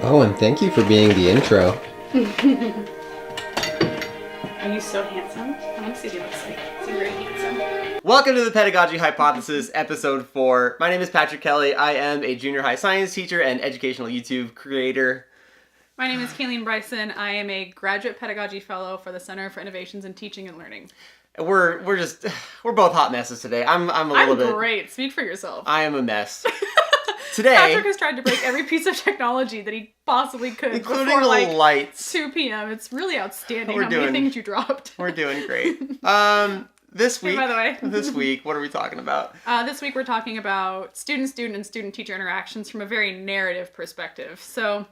Oh, and thank you for being the intro. Are you so handsome? I want to see what he looks like. He's very handsome. Welcome to the Pedagogy Hypothesis, episode 4. My name is Patrick Kelly. I am a junior high science teacher and educational YouTube creator. My name is Caileen Bryson. I am a graduate pedagogy fellow for the Center for Innovations in Teaching and Learning. We're both hot messes today. I'm a little bit. I'm great. Speak for yourself. I am a mess. Today, Patrick has tried to break every piece of technology that he possibly could, including before, the lights. 2 p.m. It's really outstanding We're how doing- many things you dropped. We're doing great. This week, Hey, by the way. this week, what are we talking about? This week we're talking about student-student and student-teacher interactions from a very narrative perspective. So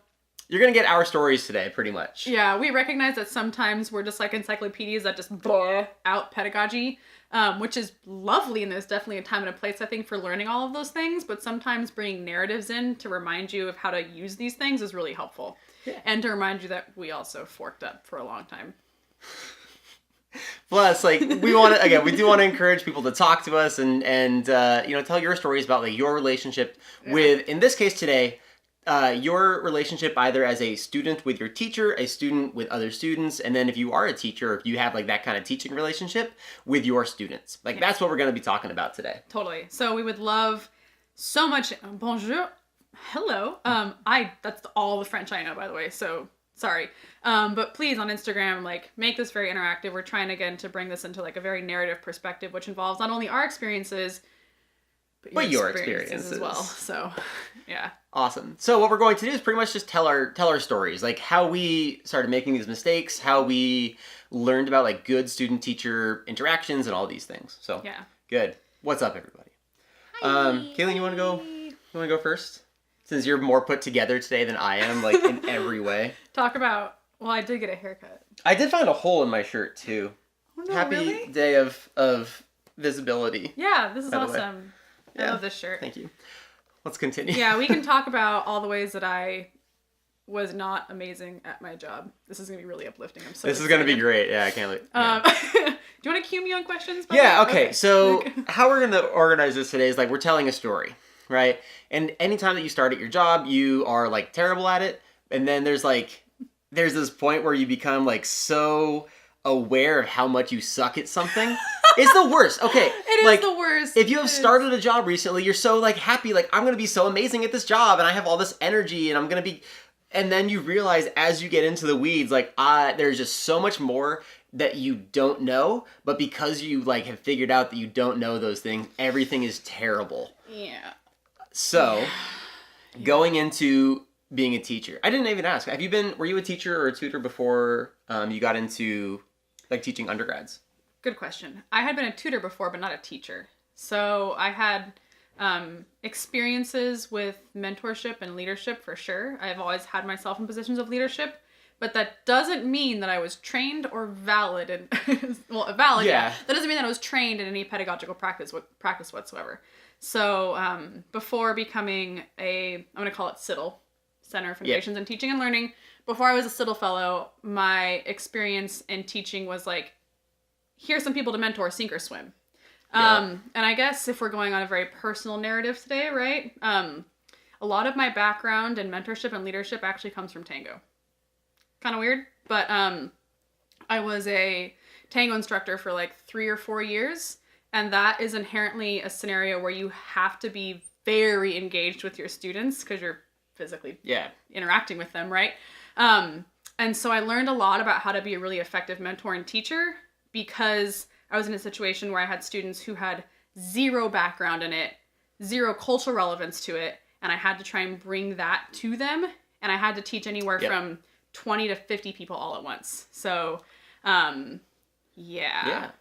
You're gonna get our stories today, pretty much. yeah, we recognize that sometimes we're just like encyclopedias that just blah out pedagogy, which is lovely, and there's definitely a time and a place, I think, for learning all of those things, but sometimes bringing narratives in to remind you of how to use these things is really helpful. Yeah. And to remind you that we also forked up for a long time. Plus, like, we want to, again, we do want to encourage people to talk to us and tell your stories about, like, your relationship with, in this case today, your relationship either as a student with your teacher, a student with other students, and then if you are a teacher, if you have, like, that kind of teaching relationship with your students. Like, that's what we're going to be talking about today. Totally. So we would love so much, bonjour, hello. That's all the French I know, by the way, so sorry. But please, on Instagram, like, make this very interactive. We're trying, again, to bring this into, like, a very narrative perspective, which involves not only our experiences, but your experiences as well. So, yeah. Awesome. So what we're going to do is pretty much just tell our stories, like how we started making these mistakes, how we learned about, like, good student-teacher interactions and all these things. So Yeah. Good. What's up, everybody? Hi. Caitlin, you want to go first? Since you're more put together today than I am, like, in every way. Talk about, well, I did get a haircut. I did find a hole in my shirt too. Oh, no, Happy really? day of visibility. Yeah, this is By the way. awesome. I Yeah. love this shirt. Thank you. Let's continue. Yeah, we can talk about all the ways that I was not amazing at my job. This is going to be really uplifting. I'm so This is going to be excited. great. Yeah, I can't wait. Yeah. Do you want to cue me on questions? by Yeah, the way? okay. So how we're going to organize this today is, like, we're telling a story, right? And anytime that you start at your job, you are, like, terrible at it. And then there's this point where you become, like, so aware of how much you suck at something. It's the worst. Okay. It is like, the worst. if you have It is. started a job recently, you're so, like, happy, like, I'm going to be so amazing at this job and I have all this energy and I'm going to be... And then you realize as you get into the weeds, like, there's just so much more that you don't know, but because you, like, have figured out that you don't know those things, everything is terrible. Yeah. So, going into being a teacher, I didn't even ask. Were you a teacher or a tutor before you got into, like, teaching undergrads? Good question. I had been a tutor before, but not a teacher. So I had experiences with mentorship and leadership for sure. I've always had myself in positions of leadership, but that doesn't mean that I was trained or valid. And valid, yeah. That doesn't mean that I was trained in any pedagogical practice whatsoever. So before becoming I'm going to call it CITL, Center for Innovations in Teaching and Learning, before I was a CITL fellow, my experience in teaching was like, here's some people to mentor, sink or swim. And I guess if we're going on a very personal narrative today, right? A lot of my background in mentorship and leadership actually comes from tango. Kind of weird, but I was a tango instructor for like 3 or 4 years, and that is inherently a scenario where you have to be very engaged with your students because you're physically interacting with them, right? And so I learned a lot about how to be a really effective mentor and teacher because I was in a situation where I had students who had zero background in it, zero cultural relevance to it, and I had to try and bring that to them, and I had to teach anywhere from 20 to 50 people all at once. So, yeah.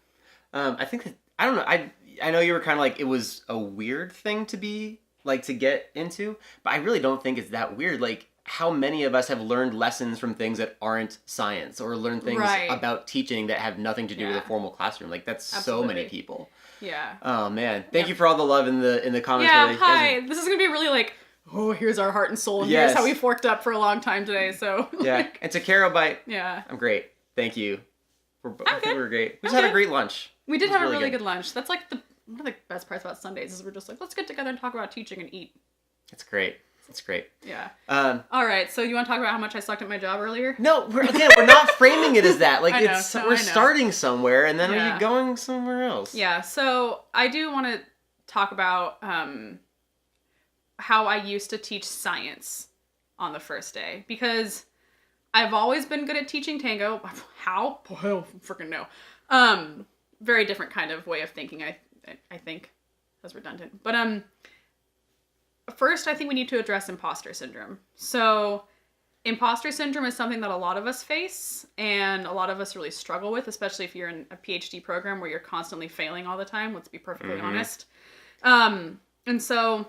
I think that, I don't know, I know you were kind of like, it was a weird thing to be, like, to get into, but I really don't think it's that weird. Like, how many of us have learned lessons from things that aren't science or learned things about teaching that have nothing to do with a formal classroom? Like, that's so many people. Yeah. Oh, man. Thank you for all the love in the comments. Yeah, hi. This is going to be really like, oh, here's our heart and soul, and here's how we forked up for a long time today, so. Yeah, and to Carol Bite. Yeah. I'm great. Thank you. I'm good. We were great. We just had a great lunch. We did have a really good lunch. That's like one of the best parts about Sundays is we're just like, let's get together and talk about teaching and eat. It's great. That's great. Yeah. All right. So you want to talk about how much I sucked at my job earlier? No, we're not framing it as that. Like we're starting somewhere and then we're going somewhere else. Yeah. So I do want to talk about how I used to teach science on the first day, because I've always been good at teaching tango. How? I don't freaking know. Very different kind of way of thinking. I think that's redundant. But first, I think we need to address imposter syndrome. So imposter syndrome is something that a lot of us face and a lot of us really struggle with, especially if you're in a PhD program where you're constantly failing all the time. Let's be perfectly honest. And so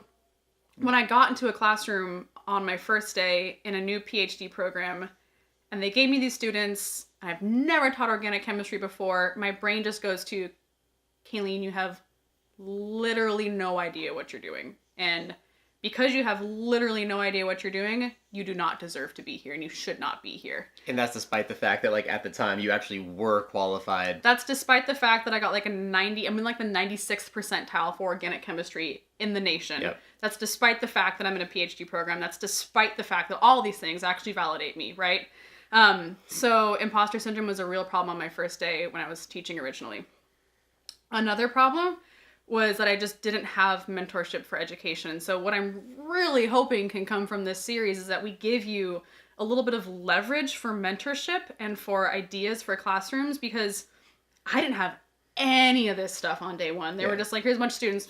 when I got into a classroom on my first day in a new PhD program and they gave me these students, I've never taught organic chemistry before, my brain just goes to, Caileen, you have literally no idea what you're doing. And because you have literally no idea what you're doing, you do not deserve to be here and you should not be here. And that's despite the fact that, like, at the time you actually were qualified. That's despite the fact that I got like the 96th percentile for organic chemistry in the nation. Yep. That's despite the fact that I'm in a PhD program. That's despite the fact that all these things actually validate me, right? So imposter syndrome was a real problem on my first day when I was teaching originally. Another problem was that I just didn't have mentorship for education. So what I'm really hoping can come from this series is that we give you a little bit of leverage for mentorship and for ideas for classrooms, because I didn't have any of this stuff on day one. They were just like, here's a bunch of students,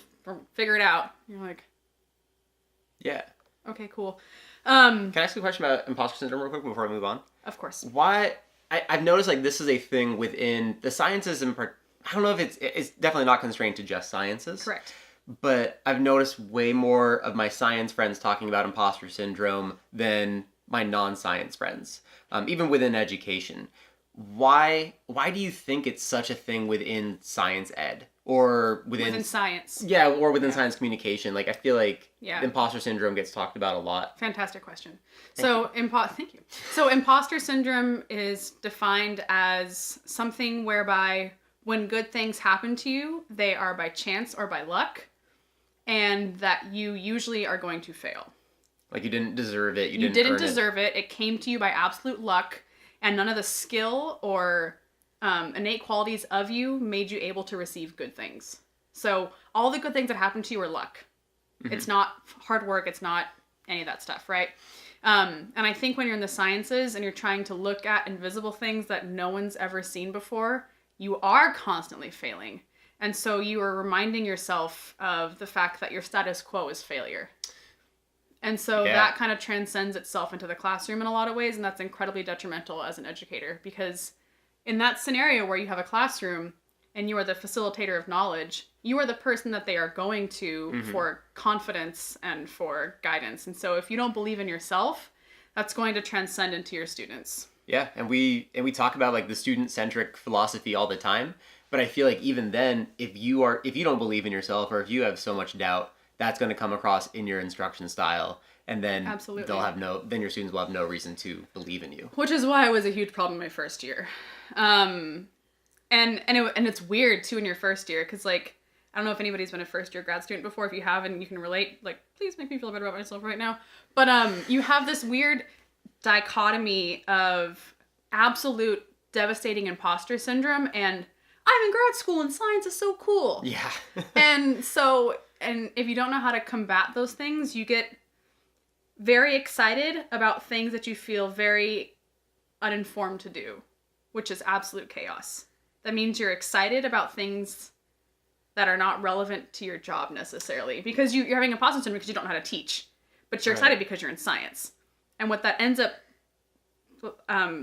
figure it out. And you're like, yeah. Okay, cool. Can I ask you a question about imposter syndrome real quick before we move on? Of course. Why? I've noticed like this is a thing within the sciences in I don't know if it's definitely not constrained to just sciences. Correct. But I've noticed way more of my science friends talking about imposter syndrome than my non-science friends, even within education. Why do you think it's such a thing within science ed or within science? Yeah, or within science communication. Like I feel like Yeah. imposter syndrome gets talked about a lot. Fantastic question. Thank you. So imposter syndrome is defined as something whereby when good things happen to you, they are by chance or by luck, and that you usually are going to fail. Like you didn't deserve it. You didn't deserve it. It came to you by absolute luck, and none of the skill or innate qualities of you made you able to receive good things. So all the good things that happened to you are luck. Mm-hmm. It's not hard work. It's not any of that stuff, right? And I think when you're in the sciences and you're trying to look at invisible things that no one's ever seen before, you are constantly failing. And so you are reminding yourself of the fact that your status quo is failure. And so that kind of transcends itself into the classroom in a lot of ways, and that's incredibly detrimental as an educator, because in that scenario where you have a classroom and you are the facilitator of knowledge, you are the person that they are going to for confidence and for guidance. And so if you don't believe in yourself, that's going to transcend into your students. Yeah, and we talk about like the student-centric philosophy all the time, but I feel like even then, if you don't believe in yourself or if you have so much doubt, that's going to come across in your instruction style, and then then your students will have no reason to believe in you. Which is why it was a huge problem my first year, and it's weird too in your first year, because like I don't know if anybody's been a first year grad student before. If you have and you can relate, like please make me feel better about myself right now. But you have this weird dichotomy of absolute devastating imposter syndrome and I'm in grad school and science is so cool. Yeah. and if you don't know how to combat those things, you get very excited about things that you feel very uninformed to do, which is absolute chaos. That means you're excited about things that are not relevant to your job necessarily, because you're having imposter syndrome because you don't know how to teach, but you're excited because you're in science. And what that ends up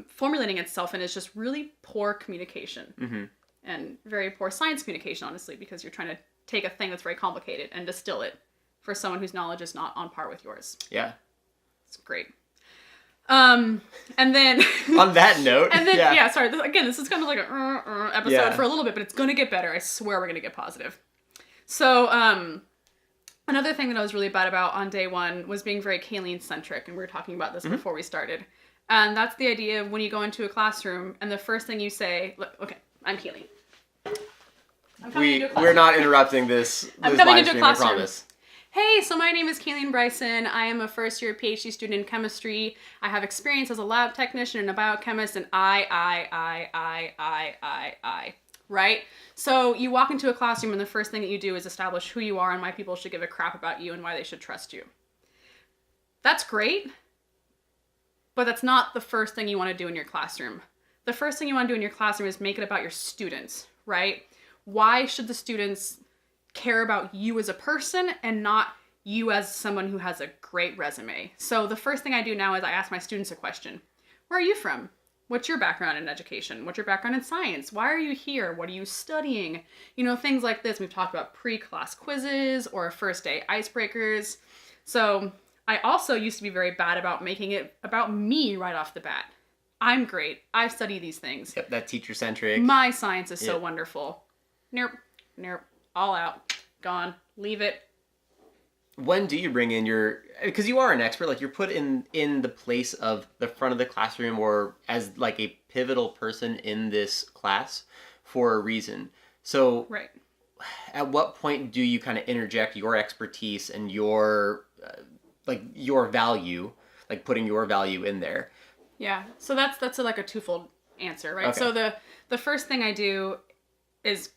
formulating itself in is just really poor communication and very poor science communication, honestly, because you're trying to take a thing that's very complicated and distill it for someone whose knowledge is not on par with yours. Yeah. It's great. And then on that note, sorry. This is kind of like a episode for a little bit, but it's going to get better. I swear we're going to get positive. So, another thing that I was really bad about on day one was being very Caileen centric, and we were talking about this before we started. And that's the idea of when you go into a classroom and the first thing you say, look, okay, I'm Caileen. We're not interrupting this I'm coming live into a stream, I classroom. promise. hey, so my name is Caileen Bryson. I am a first-year PhD student in chemistry. I have experience as a lab technician and a biochemist, and right? So you walk into a classroom and the first thing that you do is establish who you are and why people should give a crap about you and why they should trust you. That's great, but that's not the first thing you want to do in your classroom. The first thing you want to do in your classroom is make it about your students, right? Why should the students care about you as a person and not you as someone who has a great resume? So the first thing I do now is I ask my students a question. Where are you from? What's your background in education? What's your background in science? Why are you here? What are you studying? You know, things like this. We've talked about pre-class quizzes or first day icebreakers. So I also used to be very bad about making it about me right off the bat. I'm great. I study these things. Yep, that teacher-centric. My science is so wonderful. Nope. All out. Gone. Leave it. When do you bring in your... Because you are an expert. Like, you're put in the place of the front of the classroom or as, like, a pivotal person in this class for a reason. So... Right. At what point do you kind of interject your expertise and your... your value, like putting your value in there? Yeah, so that's like a twofold answer, right? Okay. So the first thing I do is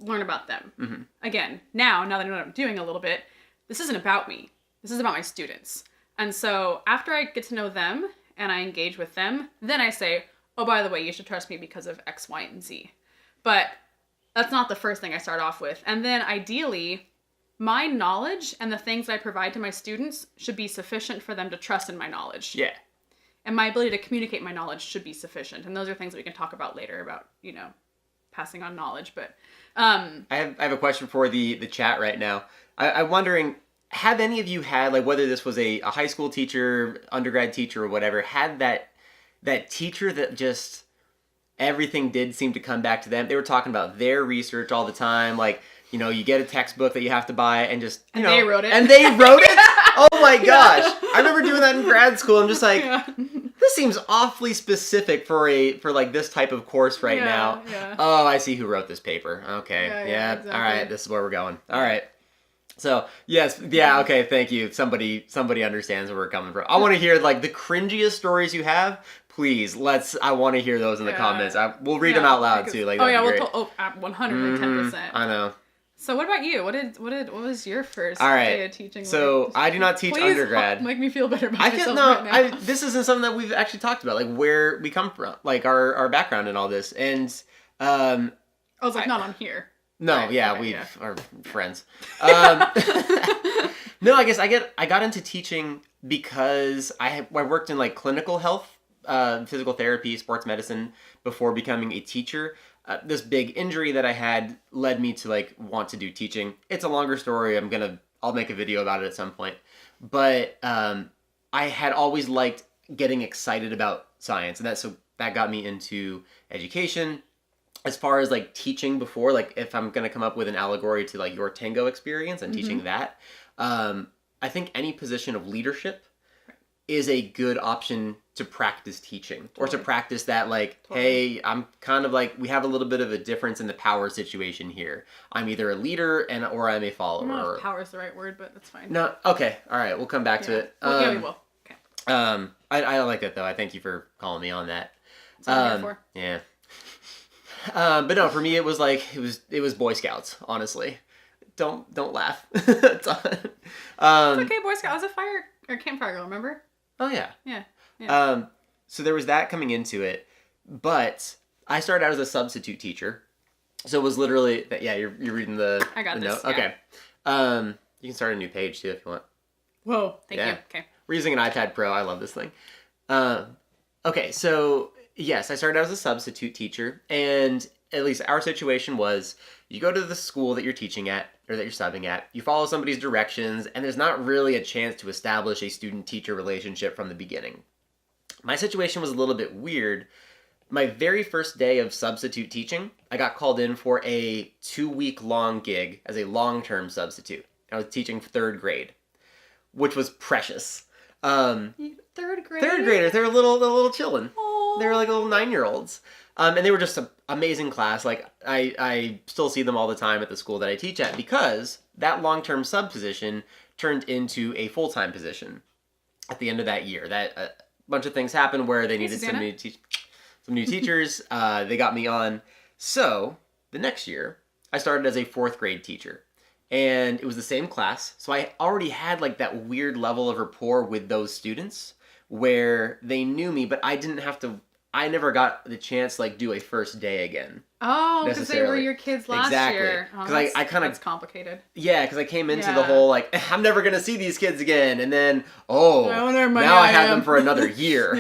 learn about them. Mm-hmm. Again, now that I know what I'm doing a little bit, this isn't about me. This is about my students. And so after I get to know them and I engage with them, then I say, oh, by the way, you should trust me because of X, Y, and Z. But that's not the first thing I start off with. And then ideally, my knowledge and the things I provide to my students should be sufficient for them to trust in my knowledge. Yeah. And my ability to communicate my knowledge should be sufficient. And those are things that we can talk about later about, you know, passing on knowledge. But I have a question for the chat right now. I'm wondering, have any of you had, like, whether this was a high school teacher, undergrad teacher, or whatever, had that teacher that just everything did seem to come back to them? They were talking about their research all the time, like, you know, you get a textbook that you have to buy and just, you know. They wrote it. And they wrote it? Oh my gosh. I remember doing that in grad school. I'm just like, this seems awfully specific for like this type of course right now. Yeah. Oh, I see who wrote this paper. Okay. Yeah. Exactly. All right. This is where we're going. All right. So, yes. Yeah. Okay. Thank you. Somebody understands where we're coming from. I want to hear like the cringiest stories you have. Please, I want to hear those in the comments. We'll read them out loud too. Like, we'll 110%. I know. So what about you? What was your first day of teaching? So like? I do not teach undergrad. Make me feel better about myself right now. This isn't something that we've actually talked about, like where we come from, like our background and all this. And I was like, not on here. No, right, yeah, we are friends. No, I guess I got into teaching because I worked in like clinical health, physical therapy, sports medicine before becoming a teacher. This big injury that I had led me to like want to do teaching. It's a longer story. I'll make a video about it at some point. But I had always liked getting excited about science, and that got me into education. As far as like teaching before, like if I'm gonna come up with an allegory to like your tango experience and teaching that, I think any position of leadership is a good option to practice teaching or to practice that like, hey, I'm kind of like, we have a little bit of a difference in the power situation here. I'm either a leader or I'm a follower. I don't know if power is the right word, but that's fine. No, okay, all right, we'll come back to it. Yeah, we will. Okay. I like that though. I thank you for calling me on that. That's what I'm here for. Yeah. But no, for me it was like it was Boy Scouts, honestly. Don't laugh. It's okay, Boy Scout. I was a fire or campfire girl, remember? Oh yeah. Yeah. So there was that coming into it, but I started out as a substitute teacher. So it was literally that. Yeah, you're reading the. I got the this. Note. Yeah. Okay. You can start a new page too if you want. Whoa! Thank you. Okay. We're using an iPad Pro. I love this thing. Okay, so yes, I started out as a substitute teacher, and at least our situation was you go to the school that you're teaching at or that you're subbing at, you follow somebody's directions, and there's not really a chance to establish a student-teacher relationship from the beginning. My situation was a little bit weird. My very first day of substitute teaching, I got called in for a 2-week-long gig as a long-term substitute. I was teaching 3rd grade, which was precious. 3rd grade? 3rd graders, they were a little chillin'. Aww. They were like little 9-year-olds. And they were just an amazing class. Like, I still see them all the time at the school that I teach at because that long-term sub position turned into a full-time position at the end of that year. That a bunch of things happened where they needed some new teachers. They got me on. So the next year, I started as a 4th grade teacher. And it was the same class. So I already had like that weird level of rapport with those students where they knew me, but I never got the chance to like do a first day again. Oh, because they were your kids last year. Because I kind of... That's complicated. Yeah, because I came into the whole like, I'm never going to see these kids again. And then, now I have them for another year.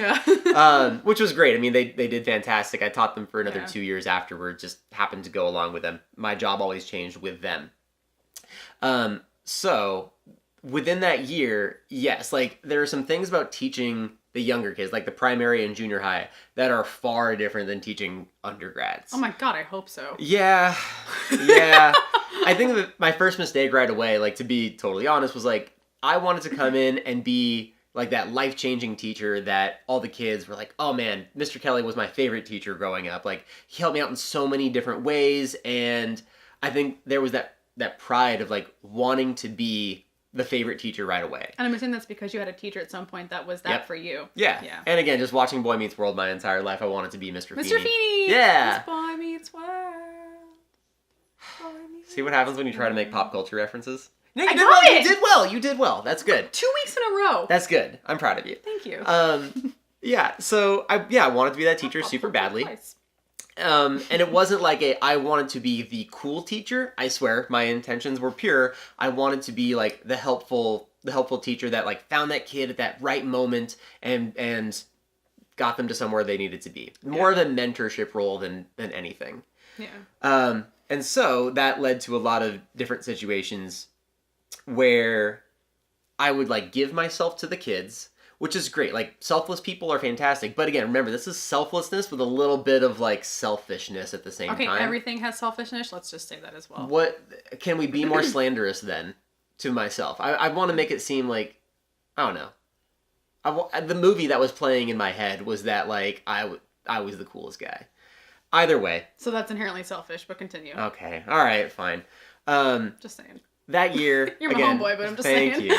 Which was great. I mean, they did fantastic. I taught them for another 2 years afterward, just happened to go along with them. My job always changed with them. So within that year, yes, like there are some things about teaching the younger kids, like the primary and junior high, that are far different than teaching undergrads. Oh my God, I hope so. Yeah. I think that my first mistake right away, like to be totally honest, was like, I wanted to come in and be like that life-changing teacher that all the kids were like, oh man, Mr. Kelly was my favorite teacher growing up. Like he helped me out in so many different ways. And I think there was that pride of like wanting to be the favorite teacher right away. And I'm assuming that's because you had a teacher at some point that was that for you. Yeah. And again, just watching Boy Meets World my entire life, I wanted to be Mr. Feeney. Mr. Feeney! Yeah. It's Boy Meets World. See what happens when you try to make pop culture references? No, I got it! You did well. That's good. 2 weeks in a row. That's good. I'm proud of you. Thank you. Yeah, so I wanted to be that teacher super badly. Twice. And it wasn't like I wanted to be the cool teacher. I swear, my intentions were pure. I wanted to be like the helpful teacher that like found that kid at that right moment and got them to somewhere they needed to be. More of a mentorship role than anything. Yeah. And so that led to a lot of different situations where I would like give myself to the kids, which is great. Like, selfless people are fantastic. But again, remember, this is selflessness with a little bit of, like, selfishness at the same time. Okay, everything has selfishness. Let's just say that as well. What can we be more slanderous then to myself? I want to make it seem like, I don't know. The movie that was playing in my head was that, like, I was the coolest guy. Either way. So that's inherently selfish, but continue. Okay. All right, fine. Just saying. That year, you're my homeboy, but I'm just saying. Thank you.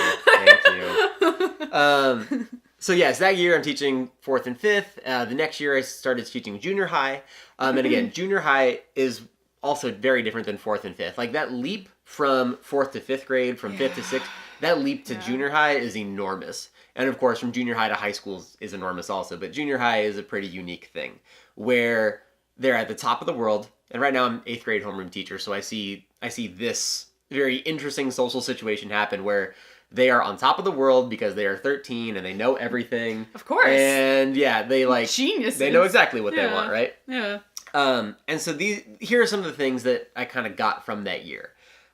So yes, that year I'm teaching 4th and 5th. The next year I started teaching junior high. And again, junior high is also very different than 4th and 5th. Like that leap from 4th to 5th grade, from 5th to 6th, that leap to junior high is enormous. And of course, from junior high to high school is enormous also. But junior high is a pretty unique thing where they're at the top of the world. And right now I'm 8th grade homeroom teacher, so I see this very interesting social situation happen where they are on top of the world because they are 13 and they know everything. Of course. And yeah, they like geniuses. They know exactly what they want, right? Yeah. And so here are some of the things that I kind of got from that year.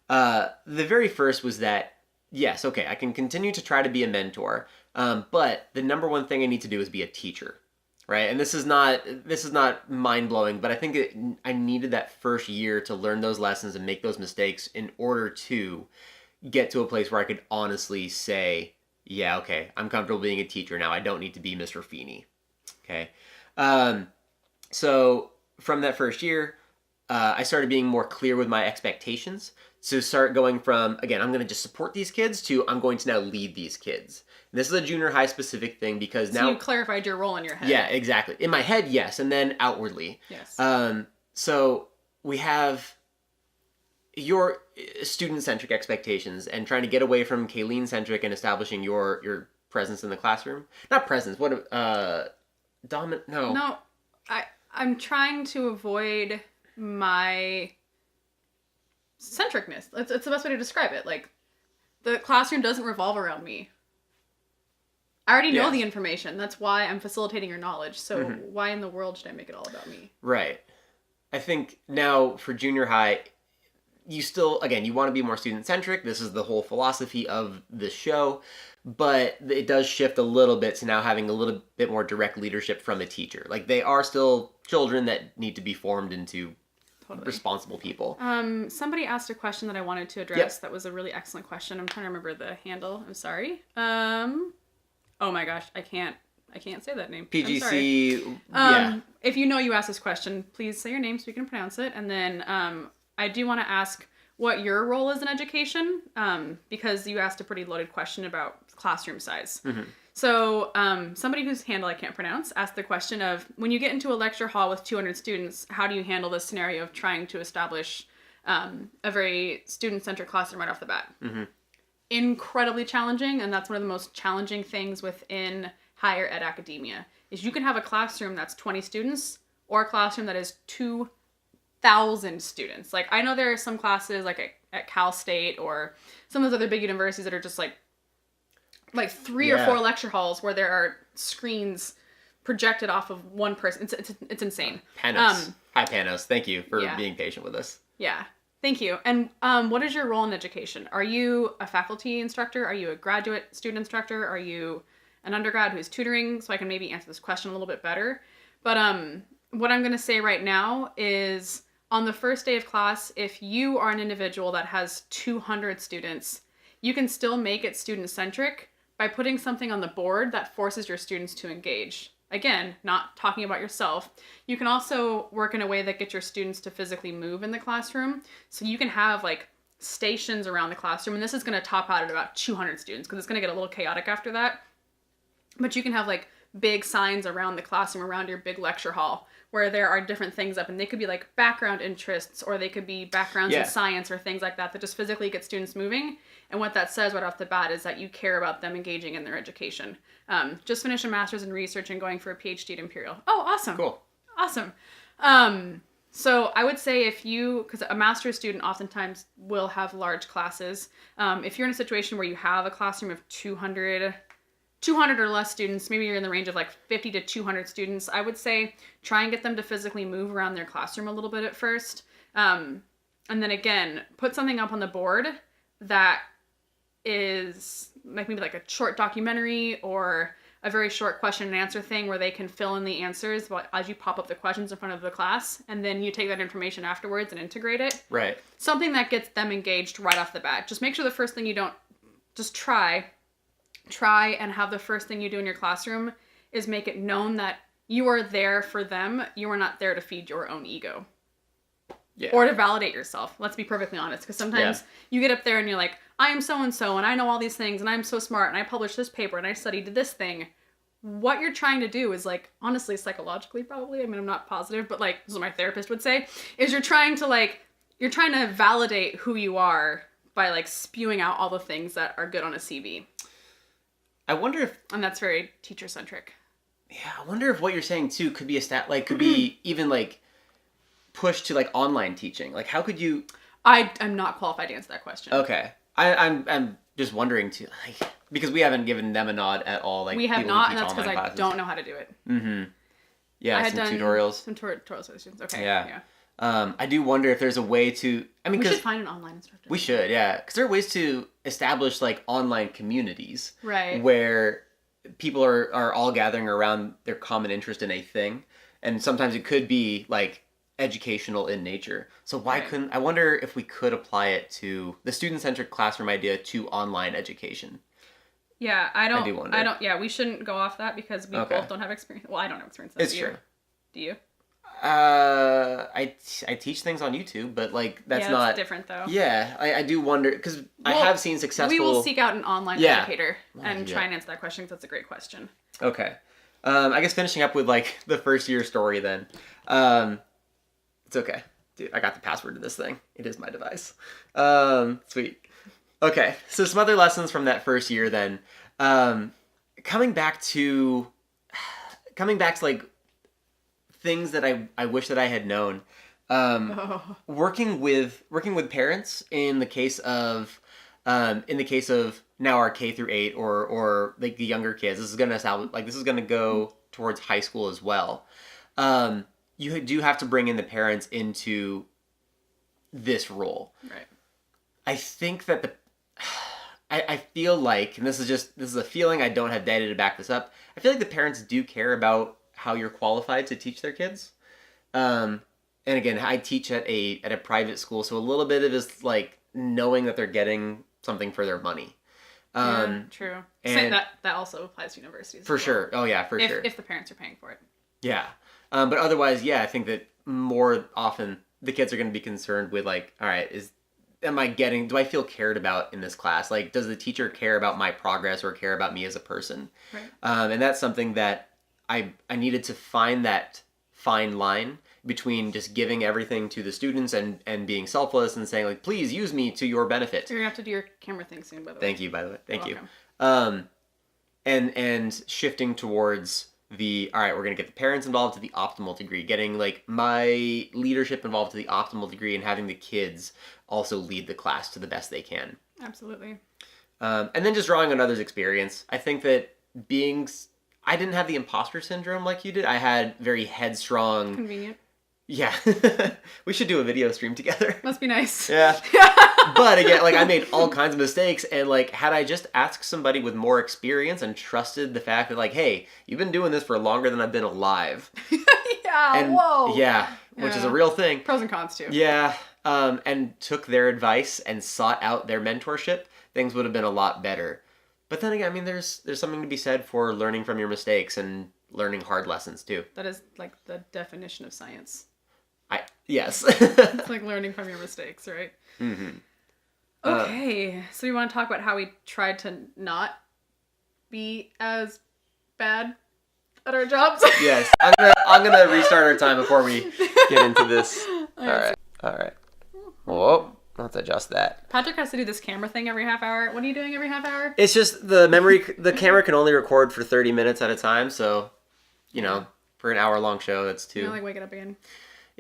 The very first was that, yes, okay, I can continue to try to be a mentor, but the number one thing I need to do is be a teacher. Right, and this is not mind-blowing, but I think I needed that first year to learn those lessons and make those mistakes in order to get to a place where I could honestly say, yeah, okay, I'm comfortable being a teacher now. I don't need to be Mr. Feeney. Okay, so from that first year, I started being more clear with my expectations. So start going from, again, I'm going to just support these kids to I'm going to now lead these kids. This is a junior high specific thing because now... So you clarified your role in your head. Yeah, exactly. In my head, yes, and then outwardly. Yes. So we have your student-centric expectations and trying to get away from Caileen-centric and establishing your presence in the classroom. Not presence, what... No. No, I'm trying to avoid my centricness. It's the best way to describe it. Like, the classroom doesn't revolve around me. I already know the information. That's why I'm facilitating your knowledge. So why in the world should I make it all about me? Right. I think now for junior high, you still, again, you want to be more student-centric. This is the whole philosophy of the show. But it does shift a little bit to now having a little bit more direct leadership from a teacher. Like, they are still children that need to be formed into responsible people. Somebody asked a question that I wanted to address. That was a really excellent question. I'm trying to remember the handle. I'm sorry. Oh my gosh, I can't say that name. PGC. If you know you asked this question, please say your name so we can pronounce it. And then I do want to ask, what your role is in education, because you asked a pretty loaded question about classroom size. Mm-hmm. So somebody whose handle I can't pronounce asked the question of, when you get into a lecture hall with 200 students, how do you handle this scenario of trying to establish a very student-centered classroom right off the bat? Mm-hmm. Incredibly challenging, and that's one of the most challenging things within higher ed academia, is you can have a classroom that's 20 students or a classroom that is 2,000 students. Like, I know there are some classes like at Cal State or some of those other big universities that are just like 3 or 4 lecture halls where there are screens projected off of one person. It's insane. Panos. Hi, Panos. Thank you for being patient with us. Yeah. Thank you. And what is your role in education? Are you a faculty instructor? Are you a graduate student instructor? Are you an undergrad who's tutoring? So I can maybe answer this question a little bit better. But what I'm going to say right now is, on the first day of class, if you are an individual that has 200 students, you can still make it student-centric by putting something on the board that forces your students to engage. Again, not talking about yourself. You can also work in a way that gets your students to physically move in the classroom. So you can have like stations around the classroom, and this is going to top out at about 200 students because it's going to get a little chaotic after that. But you can have like big signs around the classroom, around your big lecture hall, where there are different things up, and they could be like background interests, or they could be backgrounds in science or things like that just physically get students moving. And what that says right off the bat is that you care about them engaging in their education. Just finished a master's in research and going for a PhD at Imperial. Oh, awesome. Cool. Awesome. So I would say because a master's student oftentimes will have large classes. If you're in a situation where you have a classroom of 200 or less students, maybe you're in the range of like 50 to 200 students, I would say try and get them to physically move around their classroom a little bit at first. And then again, put something up on the board that is maybe like a short documentary or a very short question and answer thing where they can fill in the answers as you pop up the questions in front of the class, and then you take that information afterwards and integrate it. Right. Something that gets them engaged right off the bat. Just make sure the first thing you don't, just try and have the first thing you do in your classroom is make it known that you are there for them. You are not there to feed your own ego. Yeah. Or to validate yourself. Let's be perfectly honest. Because sometimes you get up there and you're like, I am so-and-so and I know all these things and I'm so smart and I published this paper and I studied this thing. What you're trying to do is, like, honestly, psychologically probably, I mean, I'm not positive, but like, this is what my therapist would say, is you're trying to validate who you are by like spewing out all the things that are good on a CV. I wonder if... And that's very teacher-centric. Yeah, I wonder if what you're saying, too, could be could be even, like, pushed to, like, online teaching. Like, how could you... I'm not qualified to answer that question. Okay. I'm just wondering, too, like, because we haven't given them a nod at all. Like, we have not, and that's because I don't know how to do it. Mm-hmm. Yeah, I had some done tutorials. Some tutorials for the students. Okay, yeah. I do wonder if there's a way to... I mean, we should find an online instructor. We should, yeah. Because there are ways to establish, like, online communities. Right. Where people are all gathering around their common interest in a thing. And sometimes it could be, like, educational in nature. So why couldn't... I wonder if we could apply it to the student-centered classroom idea to online education. Yeah, I do wonder. Yeah, we shouldn't go off that because we both don't have experience. Well, I don't have experience. It's true. Do you? I teach things on YouTube, but like that's not different though. Yeah, I do wonder because I have seen successful. We will seek out an online educator and try and answer that question because that's a great question. Okay, I guess finishing up with like the first year story then. It's okay, dude. I got the password to this thing. It is my device. Sweet. Okay, so some other lessons from that first year then. Coming back to like things that I wish that I had known. Working with parents in the case of now our K through 8 or like the younger kids. This is gonna go towards high school as well. You do have to bring in the parents into this role. Right. I think that I feel like, and this is a feeling, I don't have data to back this up. I feel like the parents do care about how you're qualified to teach their kids. And again, I teach at a private school, so a little bit of it is like knowing that they're getting something for their money. True. And that also applies to universities. For sure. Oh yeah, for sure. If the parents are paying for it. Yeah. But otherwise, yeah, I think that more often the kids are going to be concerned with like, all right, do I feel cared about in this class? Like, does the teacher care about my progress or care about me as a person? Right. And that's something that I needed to find that fine line between just giving everything to the students and being selfless and saying, like, please use me to your benefit. You're going to have to do your camera thing soon, by the way. Thank you, by the way. Thank you. Welcome. And shifting towards all right, we're going to get the parents involved to the optimal degree, getting like my leadership involved to the optimal degree, and having the kids also lead the class to the best they can. Absolutely. And then just drawing on others' experience. I think that I didn't have the imposter syndrome like you did. I had very headstrong. Convenient. Yeah. We should do a video stream together. Must be nice. Yeah. But again, like, I made all kinds of mistakes, and like, had I just asked somebody with more experience and trusted the fact that, like, hey, you've been doing this for longer than I've been alive. Yeah, And whoa. Yeah, which is a real thing. Pros and cons too. Yeah. And took their advice and sought out their mentorship, things would have been a lot better. But then again, I mean, there's something to be said for learning from your mistakes and learning hard lessons too. That is like the definition of science. Yes. It's like learning from your mistakes, right? Mm-hmm. Okay, so you want to talk about how we tried to not be as bad at our jobs? Yes. I'm gonna restart our time before we get into this. All right. Whoa. Let's adjust that. Patrick has to do this camera thing every half hour. What are you doing every half hour? It's just the camera can only record for 30 minutes at a time, so, you know, for an hour-long show, that's too... You're like waking up again.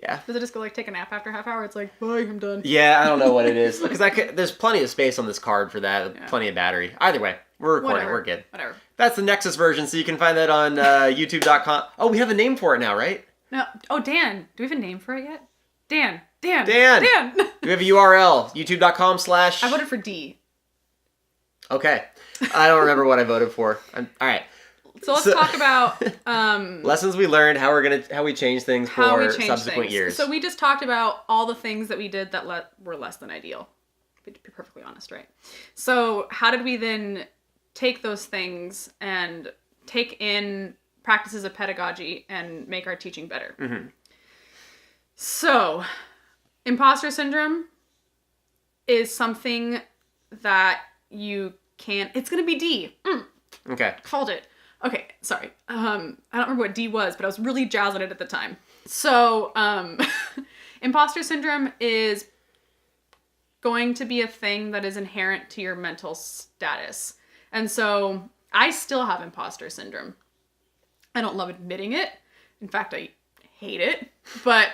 Yeah. Does it just go like take a nap after half hour? It's like, bye, I'm done. Yeah, I don't know what it is. Because there's plenty of space on this card for that, plenty of battery. Either way, we're recording, Whatever. We're good. Whatever. That's the Nexus version, so you can find that on youtube.com. Oh, we have a name for it now, right? No. Oh, Dan. Do we have a name for it yet? Dan. Do we have a URL? youtube.com/ I voted for D. Okay. I don't remember what I voted for. All right. So let's talk about lessons we learned, how we change things for subsequent years. So we just talked about all the things that we did that were less than ideal. To be perfectly honest, right? So how did we then take those things and take in practices of pedagogy and make our teaching better? Mm-hmm. So, imposter syndrome is something that you can't... It's going to be D. Okay. Called it. Okay, sorry. I don't remember what D was, but I was really jazzed on it at the time. So, imposter syndrome is going to be a thing that is inherent to your mental status. And so, I still have imposter syndrome. I don't love admitting it. In fact, I hate it. But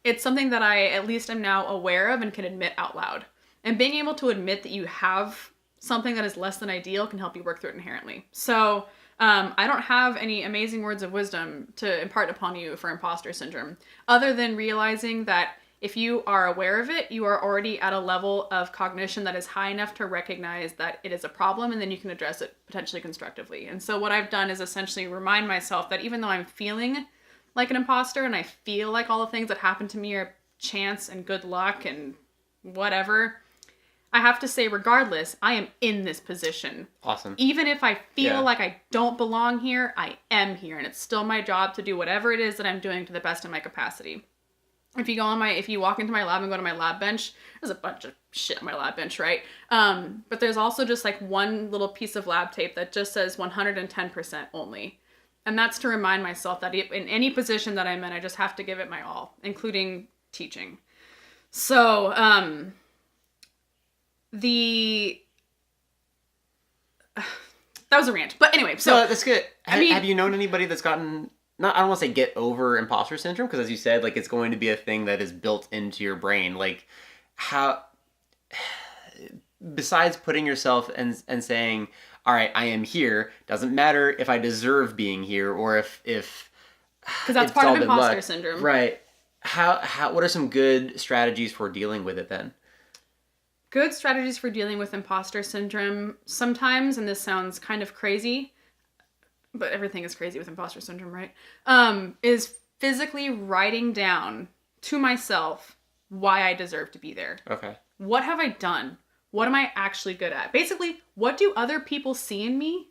it's something that I at least am now aware of and can admit out loud. And being able to admit that you have something that is less than ideal can help you work through it inherently. So I don't have any amazing words of wisdom to impart upon you for imposter syndrome, other than realizing that if you are aware of it, you are already at a level of cognition that is high enough to recognize that it is a problem, and then you can address it potentially constructively. And so what I've done is essentially remind myself that even though I'm feeling like an imposter and I feel like all the things that happen to me are chance and good luck and whatever, I have to say, regardless, I am in this position. Awesome. Even if I feel like I don't belong here, I am here, and it's still my job to do whatever it is that I'm doing to the best of my capacity. If you walk into my lab and go to my lab bench, there's a bunch of shit on my lab bench, right? But there's also just like one little piece of lab tape that just says 110% only. And that's to remind myself that in any position that I'm in, I just have to give it my all, including teaching. So, that was a rant. But anyway, so... No, that's good. Have you known anybody that's gotten... I don't want to say get over imposter syndrome, because as you said, like, it's going to be a thing that is built into your brain. Like, how... Besides putting yourself and saying, all right, I am here, doesn't matter if I deserve being here or if because that's part of imposter syndrome. Right. What are some good strategies for dealing with it then? Good strategies for dealing with imposter syndrome sometimes, and this sounds kind of crazy, but everything is crazy with imposter syndrome, right? Is physically writing down to myself why I deserve to be there. Okay. What have I done? What am I actually good at? Basically, what do other people see in me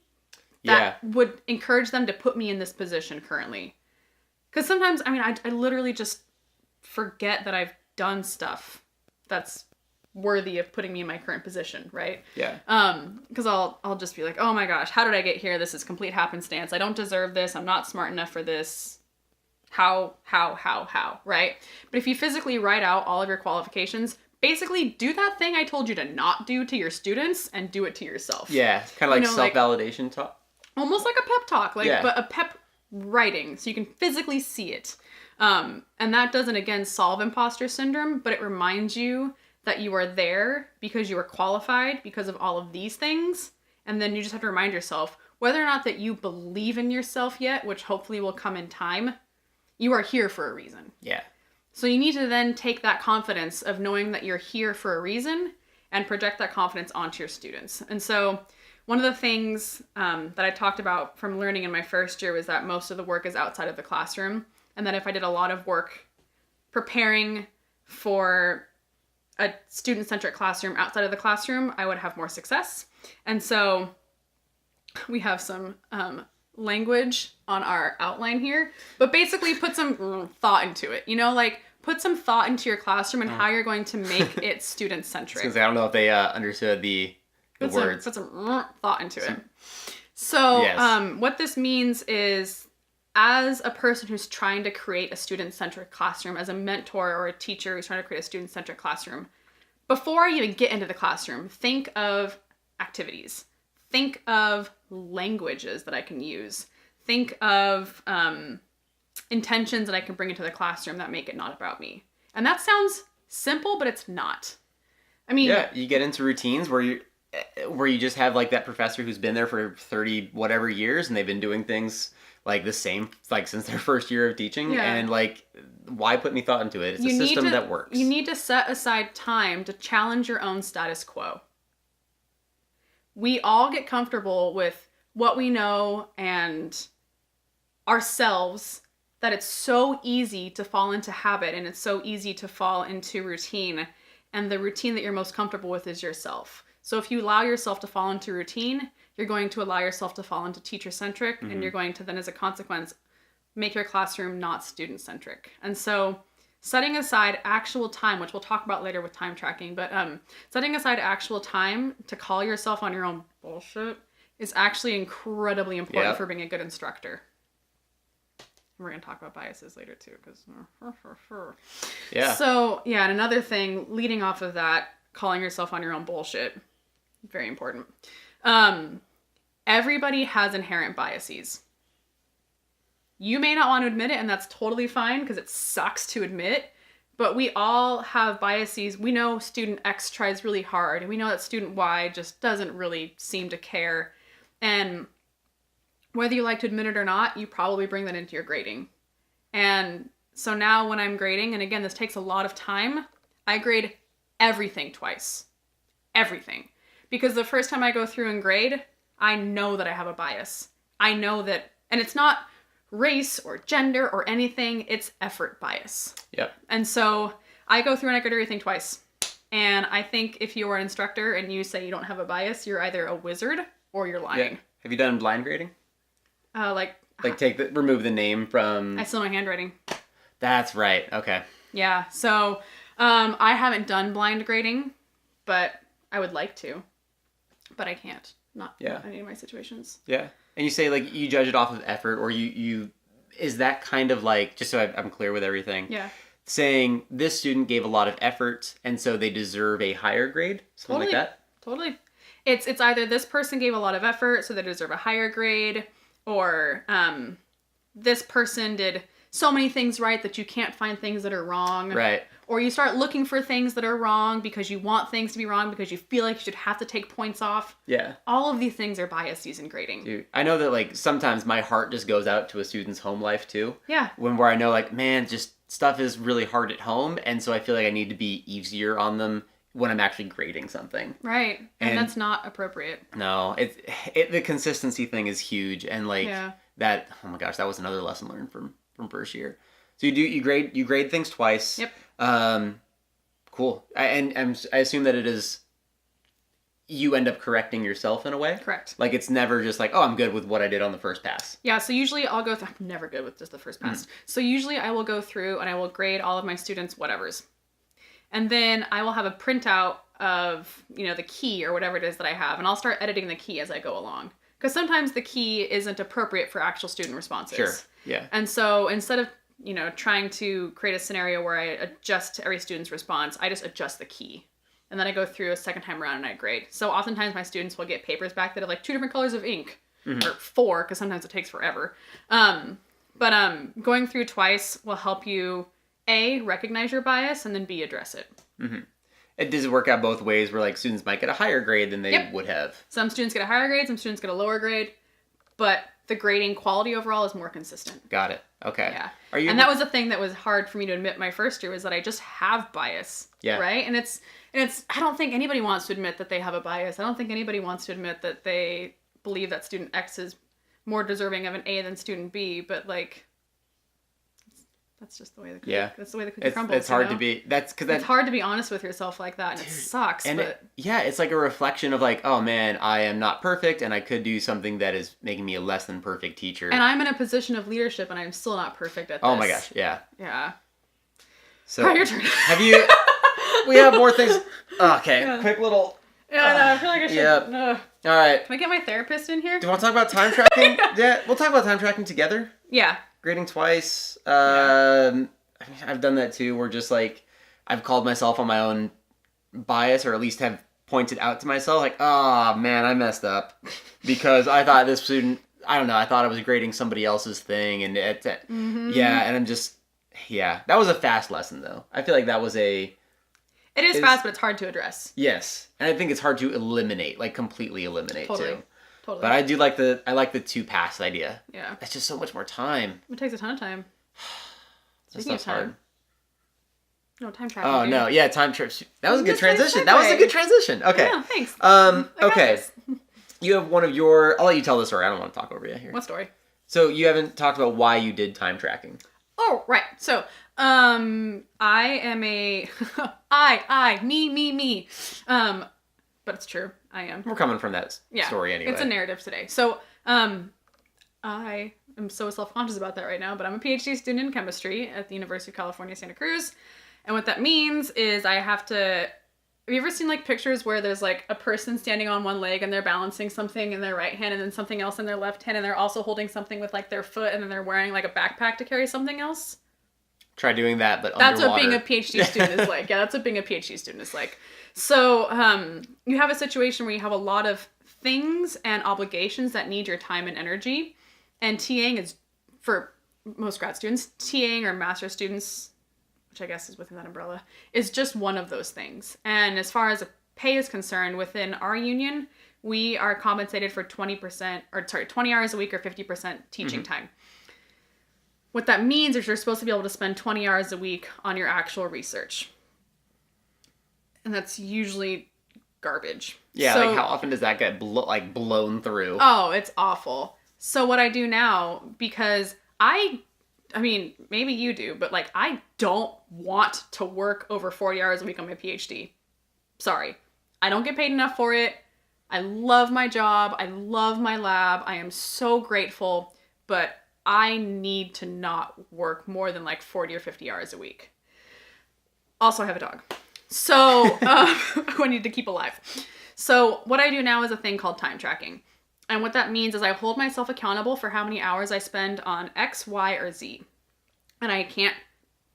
that would encourage them to put me in this position currently? Because sometimes, I literally just forget that I've done stuff that's worthy of putting me in my current position, right? Yeah. Because I'll just be like, oh my gosh, how did I get here? This is complete happenstance. I don't deserve this. I'm not smart enough for this. How, right? But if you physically write out all of your qualifications, basically do that thing I told you to not do to your students and do it to yourself. Yeah, kind of like self-validation talk. Almost like a pep talk, but a pep writing, so you can physically see it. And that doesn't, again, solve imposter syndrome, but it reminds you that you are there because you are qualified because of all of these things. And then you just have to remind yourself, whether or not that you believe in yourself yet, which hopefully will come in time, you are here for a reason. Yeah. So you need to then take that confidence of knowing that you're here for a reason and project that confidence onto your students. And so one of the things that I talked about from learning in my first year was that most of the work is outside of the classroom. And that if I did a lot of work preparing for a student-centric classroom outside of the classroom, I would have more success. And so we have some language on our outline here, but basically put some thought into it. Put some thought into your classroom and how you're going to make it student-centric. I don't know if they understood the words. Put some thought into it. So yes. What this means is, as a person who's trying to create a student-centric classroom, as a mentor or a teacher who's trying to create a student-centric classroom, before I even get into the classroom, think of activities. Think of languages that I can use. Think of intentions that I can bring into the classroom that make it not about me. And that sounds simple, but it's not. I mean... Yeah, you get into routines where you just have like that professor who's been there for 30 whatever years and they've been doing things like the same since their first year of teaching. Yeah. And why put any thought into it? It's a system that works. You need to set aside time to challenge your own status quo. We all get comfortable with what we know and ourselves, that it's so easy to fall into habit and it's so easy to fall into routine. And the routine that you're most comfortable with is yourself. So if you allow yourself to fall into routine, you're going to allow yourself to fall into teacher-centric, and you're going to then, as a consequence, make your classroom not student-centric. And so setting aside actual time, which we'll talk about later with time tracking, but setting aside actual time to call yourself on your own bullshit is actually incredibly important for being a good instructor. And we're going to talk about biases later too, because yeah. So yeah, and another thing leading off of that, calling yourself on your own bullshit, very important. Everybody has inherent biases. You may not want to admit it, and that's totally fine because it sucks to admit, but we all have biases. We know student X tries really hard, and we know that student Y just doesn't really seem to care. And whether you like to admit it or not, you probably bring that into your grading. And so now when I'm grading, and again, this takes a lot of time, I grade everything twice. Everything. Because the first time I go through and grade, I know that I have a bias. I know that, and it's not race or gender or anything, it's effort bias. Yep. And so I go through and I grade everything twice. And I think if you're an instructor and you say you don't have a bias, you're either a wizard or you're lying. Yeah. Have you done blind grading? Remove the name from... I still know handwriting. That's right. Okay. Yeah. So I haven't done blind grading, but I would like to. But I can't. Not in any of my situations. Yeah. And you say you judge it off of effort, or you is that kind of just so I'm clear with everything. Yeah. Saying this student gave a lot of effort and so they deserve a higher grade? Something like that? Totally. It's either this person gave a lot of effort so they deserve a higher grade, or this person did so many things right that you can't find things that are wrong. Right. Or you start looking for things that are wrong because you want things to be wrong because you feel like you should have to take points off. Yeah. All of these things are biases in grading. Dude, I know that sometimes my heart just goes out to a student's home life too. Yeah. Where I know man, just stuff is really hard at home, and so I feel like I need to be easier on them when I'm actually grading something. Right. And that's not appropriate. No, the consistency thing is huge, and that, oh my gosh, that was another lesson learned from first year. So you grade things twice. Yep. Cool. I assume that it is, you end up correcting yourself in a way? Correct. It's never just oh, I'm good with what I did on the first pass. Yeah, so usually I'll go through, I'm never good with just the first pass. So usually I will go through and I will grade all of my students' whatevers. And then I will have a printout of, the key or whatever it is that I have. And I'll start editing the key as I go along. Because sometimes the key isn't appropriate for actual student responses. Sure, yeah. And so instead of, trying to create a scenario where I adjust every student's response, I just adjust the key. And then I go through a second time around and I grade. So oftentimes my students will get papers back that have like 2 different colors of ink. Or 4, because sometimes it takes forever. But going through twice will help you, A, recognize your bias, and then B, address it. Mm-hmm. It does work out both ways where like students might get a higher grade than they would have. Some students get a higher grade, some students get a lower grade, but the grading quality overall is more consistent. Got it. Okay. Yeah. And that was the thing that was hard for me to admit my first year, was that I just have bias. Yeah. Right? And it's I don't think anybody wants to admit that they have a bias. I don't think anybody wants to admit that they believe that student X is more deserving of an A than student B, but like that's just the way the cookie, that's the way the cookie crumbles. It's hard to be. It's hard to be honest with yourself like that, and it sucks. And it's like a reflection of like, oh man, I am not perfect, and I could do something that is making me a less than perfect teacher. And I'm in a position of leadership, and I'm still not perfect at this. Oh my gosh, yeah. Yeah. So your turn. Have you? We have more things. Okay, quick little. Yeah, no, I feel like I should. Yep. All right. Can I get my therapist in here? Do you want to talk about time tracking? Yeah, we'll talk about time tracking together. Yeah. Grading twice. I've done that too. Where just like I've called myself on my own bias, or at least have pointed out to myself, like, oh man, I messed up because I thought this student. I don't know. I thought I was grading somebody else's thing, and yeah, and I'm just That was a fast lesson though. I feel like that was a. It is fast, but it's hard to address. Yes, and I think it's hard to eliminate, like completely eliminate too. Totally. But I do like the 2 pass idea. Yeah. It's just so much more time. It takes a ton of time. Speaking of time. Hard. No, time tracking. Oh, no. Yeah, time trips. That was a good transition. That was a good transition. Okay. Yeah, thanks. Okay. You have one of your... I'll let you tell the story. I don't want to talk over you here. What story? So you haven't talked about why you did time tracking. Oh, right. So, I am a... me. But it's true. I am. We're coming from that story anyway. It's a narrative today. So, I am so self-conscious about that right now, but I'm a PhD student in chemistry at the University of California, Santa Cruz. And what that means is I have to... Have you ever seen like pictures where there's like a person standing on one leg and they're balancing something in their right hand and then something else in their left hand, and they're also holding something with like their foot, and then they're wearing like a backpack to carry something else? Try doing that, but that's underwater. What being a PhD student is like. Yeah, that's what being a PhD student is like. So you have a situation where you have a lot of things and obligations that need your time and energy. And TAing is, for most grad students, TAing or master's students, which I guess is within that umbrella, is just one of those things. And as far as pay is concerned, within our union, we are compensated for 20 hours a week or 50% teaching time. What that means is you're supposed to be able to spend 20 hours a week on your actual research. And that's usually garbage. Yeah, so, like how often does that get blown through? Oh, it's awful. So what I do now, because I mean, maybe you do, but like I don't want to work over 40 hours a week on my PhD. Sorry. I don't get paid enough for it. I love my job. I love my lab. I am so grateful, but I need to not work more than like 40 or 50 hours a week. Also, I have a dog. So I need to keep alive. So what I do now is a thing called time tracking. And what that means is I hold myself accountable for how many hours I spend on X, Y, or Z. And I can't,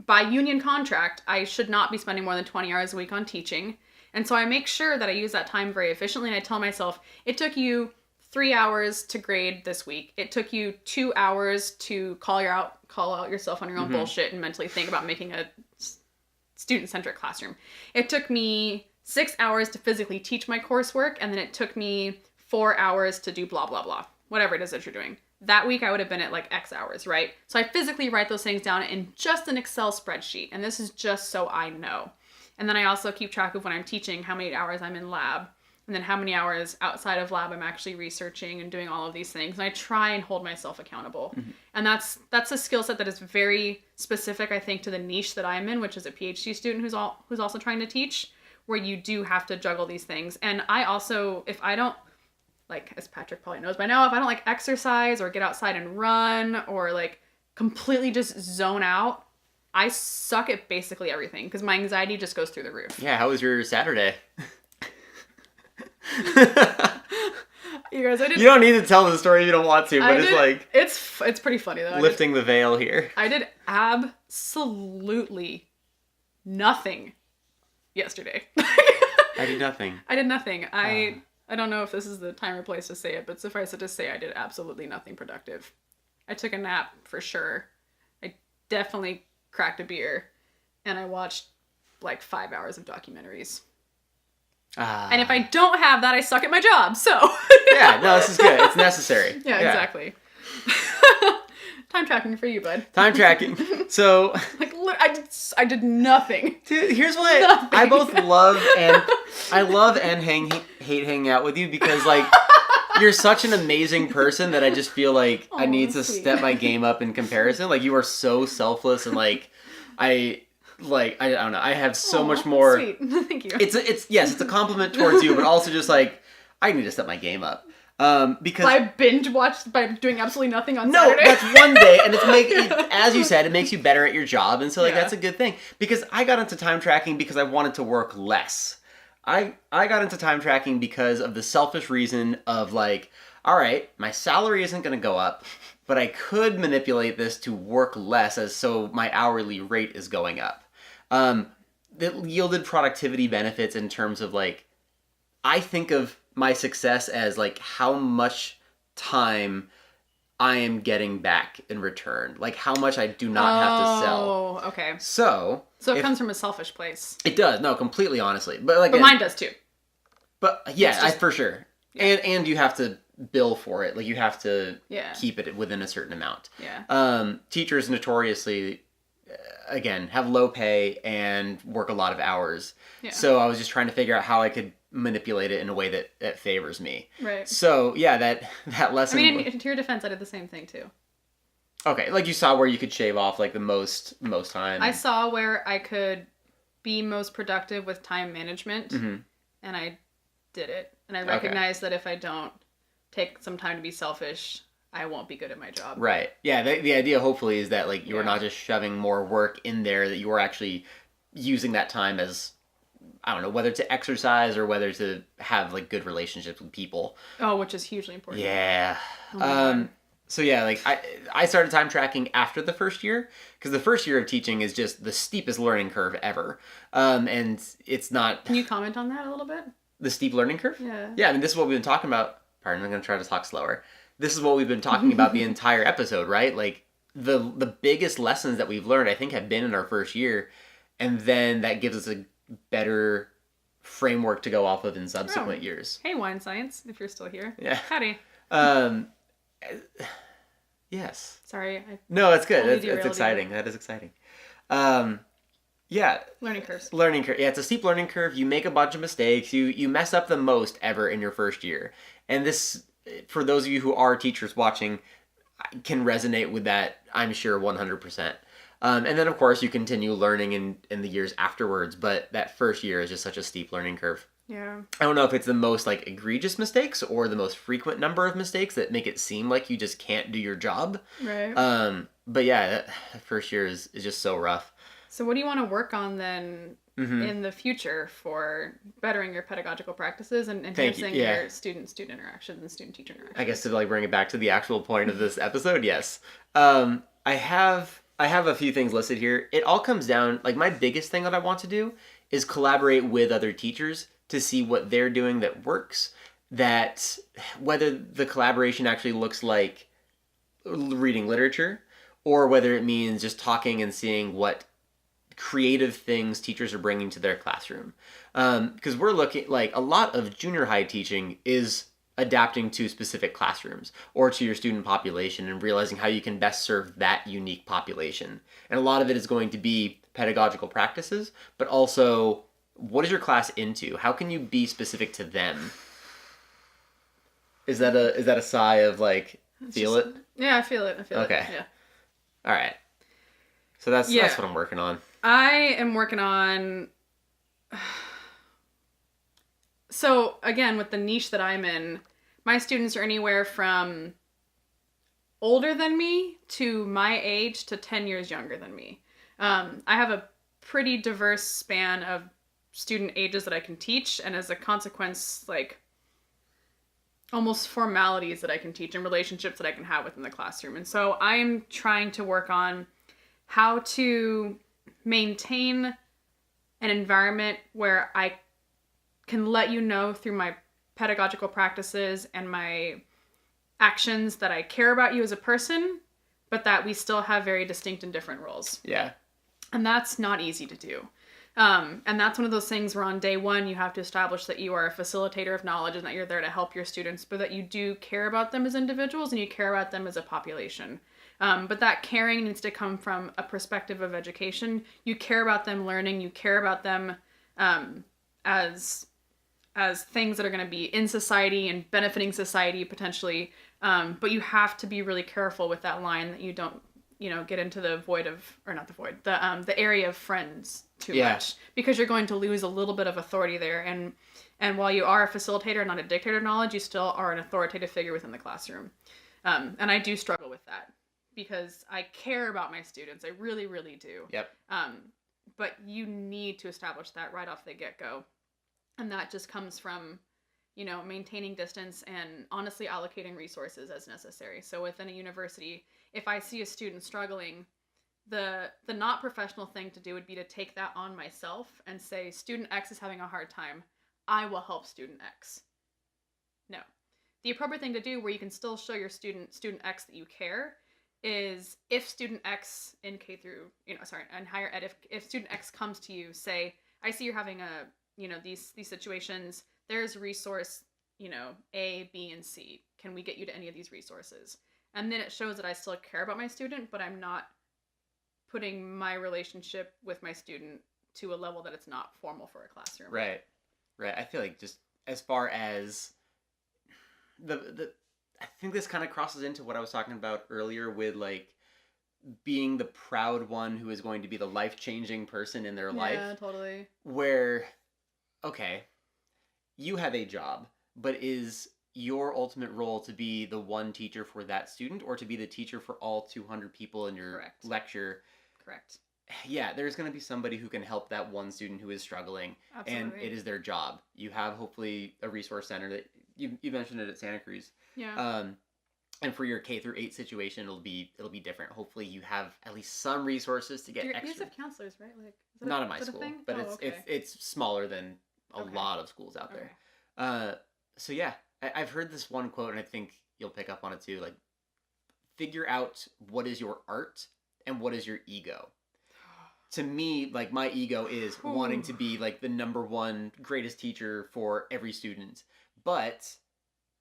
by union contract, I should not be spending more than 20 hours a week on teaching. And so I make sure that I use that time very efficiently. And I tell myself, it took you 3 hours to grade this week. It took you 2 hours to call out yourself on your own bullshit and mentally think about making a student-centric classroom. It took me 6 hours to physically teach my coursework, and then it took me 4 hours to do blah, blah, blah. Whatever it is that you're doing. That week I would have been at like X hours, right? So I physically write those things down in just an Excel spreadsheet, and this is just so I know. And then I also keep track of when I'm teaching, how many hours I'm in lab, and then how many hours outside of lab I'm actually researching and doing all of these things. And I try and hold myself accountable. And that's a skill set that is very specific, I think, to the niche that I'm in, which is a PhD student who's also trying to teach, where you do have to juggle these things. And I also, if I don't, like, as Patrick probably knows by now, if I don't like exercise or get outside and run or like completely just zone out, I suck at basically everything because my anxiety just goes through the roof. Yeah, how was your Saturday? You guys, You don't need to tell the story if you don't want to, but it's pretty funny though. Lifting the veil here. I did absolutely nothing yesterday. I did nothing. I did nothing. I don't know if this is the time or place to say it, but suffice it to say I did absolutely nothing productive. I took a nap for sure. I definitely cracked a beer, and I watched like 5 hours of documentaries. And if I don't have that, I suck at my job, so. Yeah, no, this is good. It's necessary. Yeah, exactly. Time tracking for you, bud. Time tracking. So. Like, I did nothing. Dude, here's what I both love and hate hanging out with you because, like, you're such an amazing person that I just feel like I need to step my game up in comparison. Like, you are so selfless and, like, I don't know. I have so much more. Sweet. Thank you. It's a compliment towards you, but also just like I need to step my game up. Because by binge watched by doing absolutely nothing on Saturday. No, that's one day, and as you said, it makes you better at your job, and so like that's a good thing. Because I got into time tracking because I wanted to work less. I got into time tracking because of the selfish reason of like, all right, my salary isn't going to go up, but I could manipulate this to work less, so my hourly rate is going up. That yielded productivity benefits in terms of like, I think of my success as like how much time I am getting back in return, like how much I do not have to sell. Oh, okay. So it comes from a selfish place. It does, no, completely, honestly, but mine does too. But yeah, for sure, yeah. And you have to bill for it, like you have to keep it within a certain amount. Yeah. Teachers notoriously, again, have low pay and work a lot of hours. Yeah. So I was just trying to figure out how I could manipulate it in a way that favors me. Right. So yeah, that lesson. I mean, to your defense, I did the same thing too. Okay, like you saw where you could shave off like the most time. I saw where I could be most productive with time management, and I did it. And I recognized that if I don't take some time to be selfish, I won't be good at my job. Right. Yeah. The idea, hopefully, is that like you are not just shoving more work in there; that you are actually using that time as, I don't know, whether to exercise or whether to have like good relationships with people. Oh, which is hugely important. Yeah. So yeah, like I started time tracking after the first year because the first year of teaching is just the steepest learning curve ever, and it's not. Can you comment on that a little bit? The steep learning curve? Yeah. Yeah. I mean, this is what we've been talking about. Pardon, I'm going to try to talk slower. This is what we've been talking about the entire episode, right? Like the biggest lessons that we've learned, I think, have been in our first year, and then that gives us a better framework to go off of in subsequent years. Hey, Wine Science, if you're still here. Yeah. Howdy. Yes. Sorry. No, that's good. That's exciting. That is exciting. Yeah. Learning curve. Yeah, it's a steep learning curve. You make a bunch of mistakes. You mess up the most ever in your first year. And this, for those of you who are teachers watching, can resonate with that, I'm sure, 100%. And then, of course, you continue learning in the years afterwards, but that first year is just such a steep learning curve. Yeah. I don't know if it's the most, like, egregious mistakes or the most frequent number of mistakes that make it seem like you just can't do your job. Right. But yeah, that first year is just so rough. So what do you want to work on then in the future for bettering your pedagogical practices and enhancing your student-student interactions and student-teacher interactions? I guess to like bring it back to the actual point of this episode, yes. I have a few things listed here. It all comes down, like my biggest thing that I want to do is collaborate with other teachers to see what they're doing that works, that whether the collaboration actually looks like reading literature or whether it means just talking and seeing what creative things teachers are bringing to their classroom. Because we're looking, like a lot of junior high teaching is adapting to specific classrooms or to your student population and realizing how you can best serve that unique population. And a lot of it is going to be pedagogical practices, but also what is your class into? How can you be specific to them? Is that a sigh of like, feel it? Yeah, I feel it. Okay. Yeah. All right. So that's what I'm working on. I am working on. So again, with the niche that I'm in, my students are anywhere from older than me to my age to 10 years younger than me. I have a pretty diverse span of student ages that I can teach, and as a consequence, like almost formalities that I can teach and relationships that I can have within the classroom. And so I'm trying to work on how to maintain an environment where I can let you know through my pedagogical practices and my actions that I care about you as a person, but that we still have very distinct and different roles. Yeah. And that's not easy to do. And that's one of those things where on day one, you have to establish that you are a facilitator of knowledge and that you're there to help your students, but that you do care about them as individuals and you care about them as a population. But that caring needs to come from a perspective of education. You care about them learning, you care about them as things that are going to be in society and benefiting society potentially. But you have to be really careful with that line that you don't, get into the void of, or not the void, the area of friends too much, because you're going to lose a little bit of authority there. And while you are a facilitator, not a dictator of knowledge, you still are an authoritative figure within the classroom. And I do struggle with that because I care about my students. I really, really do. Yep. But you need to establish that right off the get-go. And that just comes from, maintaining distance and honestly allocating resources as necessary. So within a university, if I see a student struggling, the not professional thing to do would be to take that on myself and say, student X is having a hard time. I will help student X. No. The appropriate thing to do where you can still show your student X that you care is if student X in K through, in higher ed, if student X comes to you, say, I see you're having these situations, there's resource, A, B, and C. Can we get you to any of these resources? And then it shows that I still care about my student, but I'm not putting my relationship with my student to a level that it's not formal for a classroom. Right. I feel like just as far as I think this kind of crosses into what I was talking about earlier with like being the proud one who is going to be the life-changing person in their life. Yeah, totally. Where, okay, you have a job, but is your ultimate role to be the one teacher for that student or to be the teacher for all 200 people in your lecture? Correct. Yeah, there's going to be somebody who can help that one student who is struggling. Absolutely. And it is their job. You have hopefully a resource center that you mentioned it at Santa Cruz. Yeah. And for your K through 8 situation, it'll be different. Hopefully, you have at least some resources to get extra. You guys have counselors, right? Like, not in my school, but it's smaller than a lot of schools out there. So yeah, I've heard this one quote, and I think you'll pick up on it too. Like, figure out what is your art and what is your ego. To me, like, my ego is wanting to be like the number one greatest teacher for every student, but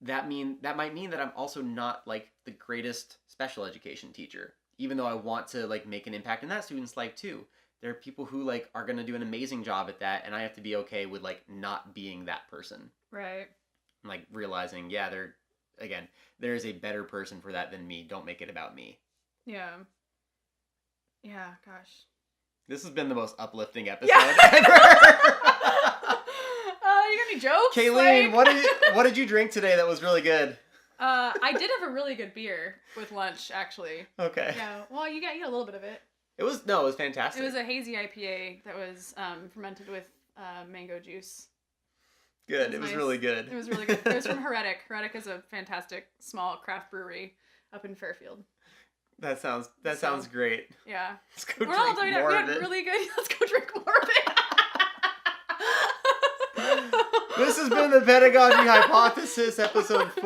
that might mean that I'm also not like the greatest special education teacher, even though I want to like make an impact in that student's life too. There are people who like are going to do an amazing job at that, and I have to be okay with like not being that person. Right. Like realizing, yeah, there is a better person for that than me. Don't make it about me. Yeah. Yeah, gosh. This has been the most uplifting episode ever. You got any jokes? Caileen, what did you drink today that was really good? I did have a really good beer with lunch, actually. Okay. Yeah. Well, you got a little bit of it. It was fantastic. It was a hazy IPA that was fermented with mango juice. Good. It was really good. It was really good. It was from Heretic. Heretic is a fantastic small craft brewery up in Fairfield. That sounds great. Yeah. Let's go drink more of it. Really good. Let's go drink more of it. This has been the Pedagogy Hypothesis, episode 4.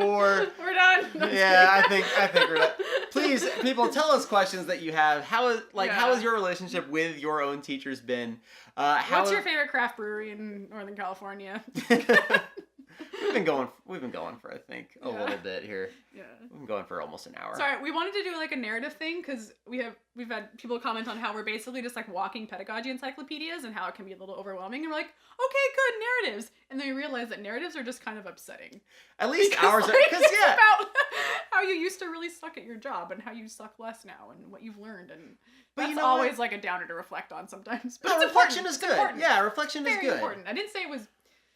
We're done. I think we're done. Please, people, tell us questions that you have. How has your relationship with your own teachers been? What's your favorite craft brewery in Northern California? We've been going for I think a little bit here. Yeah. We've been going for almost an hour. Sorry, we wanted to do like a narrative thing because we've had people comment on how we're basically just like walking pedagogy encyclopedias and how it can be a little overwhelming, and we're like, okay, good, narratives, and then we realize that narratives are just kind of upsetting. At least ours are, because it's about how you used to really suck at your job and how you suck less now and what you've learned, and that's always like a downer to reflect on sometimes. But reflection is good. Yeah, reflection is good. Very important. I didn't say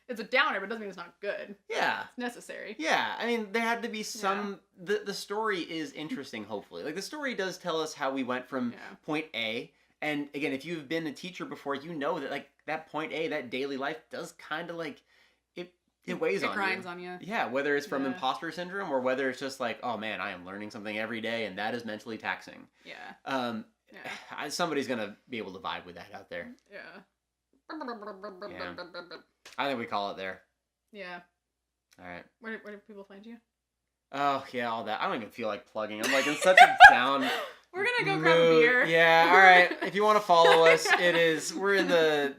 it's a downer, but it doesn't mean it's not good. Yeah. It's necessary. Yeah. I mean, there had to be some... Yeah. The story is interesting, hopefully. Like, the story does tell us how we went from point A And again, if you've been a teacher before, you know that like that point A, that daily life does kind of like it weighs on you. It grinds on you. Yeah, whether it's from imposter syndrome or whether it's just like, oh man, I am learning something every day, and that is mentally taxing. Yeah. Somebody's gonna be able to vibe with that out there. Yeah. Yeah. I think we call it there. Yeah. All right. Where do people find you? Oh yeah, all that. I don't even feel like plugging. I'm like in such a down. We're gonna go grab a beer. Yeah, all right. If you want to follow us, we're in the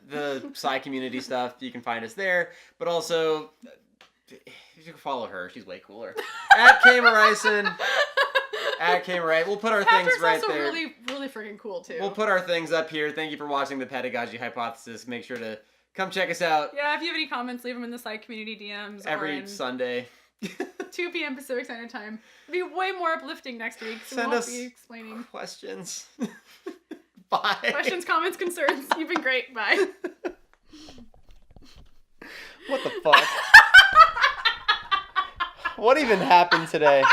SciCommunity stuff. You can find us there. But also, you can follow her. She's way cooler. At Kay Morrison. At Kay Morrison. We'll put our Patrick's things right also there. really, really freaking cool too. We'll put our things up here. Thank you for watching the Pedagogy Hypothesis. Make sure to come check us out. Yeah, if you have any comments, leave them in the SciCommunity DMs. Every Sunday. 2 p.m. Pacific Standard Time. It'll be way more uplifting next week, so Send we'll us be explaining. questions. Bye. Questions, comments, concerns. You've been great. Bye. What the fuck? What even happened today?